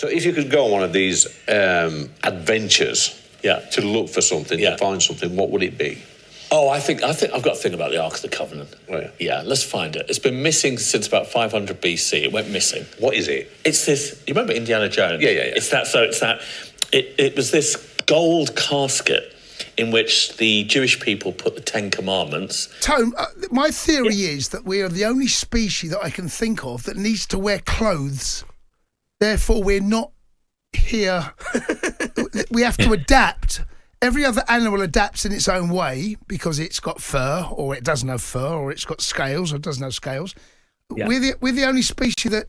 So if you could go on one of these adventures to look for something, to find something, what would it be? Oh, I think I've got a thing about the Ark of the Covenant. Oh, yeah, let's find it. It's been missing since about 500 BC. It went missing. What is it? It's this. You remember Indiana Jones? Yeah. It's that. It was this gold casket in which the Jewish people put the Ten Commandments. Tone, my theory is that we are the only species that I can think of that needs to wear clothes. Therefore, we're not here. We have to adapt. Every other animal adapts in its own way because it's got fur, or it doesn't have fur, or it's got scales, or it doesn't have scales. Yeah. We're the only species that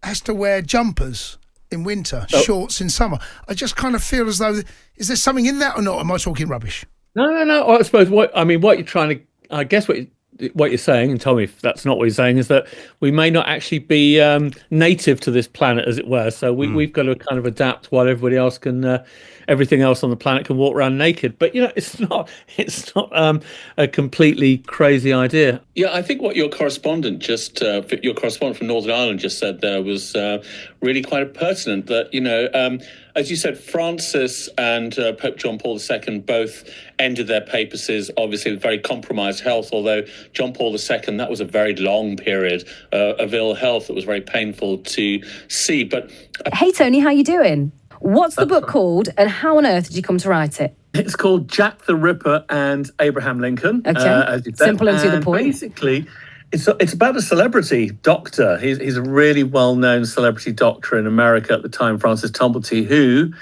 has to wear jumpers in winter, shorts in summer. I just kind of feel as though, is there something in that or not? Am I talking rubbish? No. I suppose what you're trying to, I guess what you're saying, and tell me if that's not what you're saying, is that we may not actually be native to this planet, as it were. So we've got to kind of adapt while everybody else can. Everything else on the planet can walk around naked, but it's not a completely crazy idea. Yeah, I think what your correspondent from Northern Ireland just said there was really quite pertinent. That as you said, Francis and Pope John Paul II both ended their papacies, obviously with very compromised health. Although John Paul II, that was a very long period of ill health that was very painful to see. But hey, Tony, how you doing? What's the book called, and how on earth did you come to write it? It's called Jack the Ripper and Abraham Lincoln. Okay, simple and to the point. Basically, it's about a celebrity doctor. He's a really well-known celebrity doctor in America at the time, Francis Tumblety, who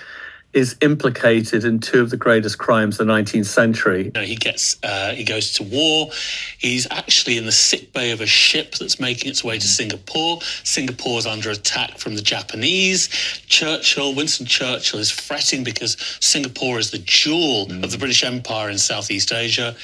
is implicated in two of the greatest crimes of the 19th century. He goes to war. He's actually in the sickbay of a ship that's making its way to Singapore. Singapore is under attack from the Japanese. Winston Churchill is fretting because Singapore is the jewel of the British Empire in Southeast Asia.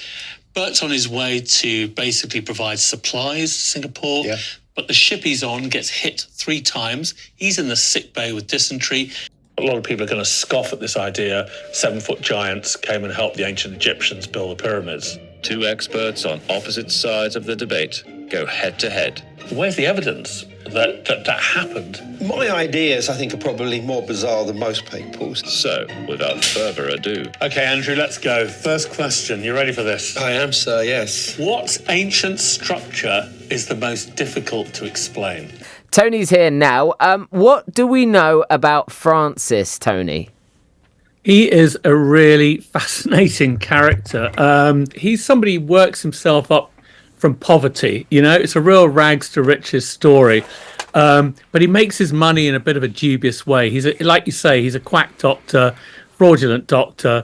Bert's on his way to basically provide supplies to Singapore. Yeah. But the ship he's on gets hit 3 times. He's in the sickbay with dysentery. A lot of people are going to scoff at this idea 7-foot giants came and helped the ancient Egyptians build the pyramids. 2 experts on opposite sides of the debate go head to head. Where's the evidence that happened? My ideas, I think, are probably more bizarre than most people's. So, without further ado... Okay, Andrew, let's go. First question. You ready for this? I am, sir, yes. What ancient structure is the most difficult to explain? Tony's here now. What do we know about Francis, Tony? He is a really fascinating character. He's somebody who works himself up from poverty. It's a real rags to riches story. But he makes his money in a bit of a dubious way. Like you say, he's a quack doctor, fraudulent doctor.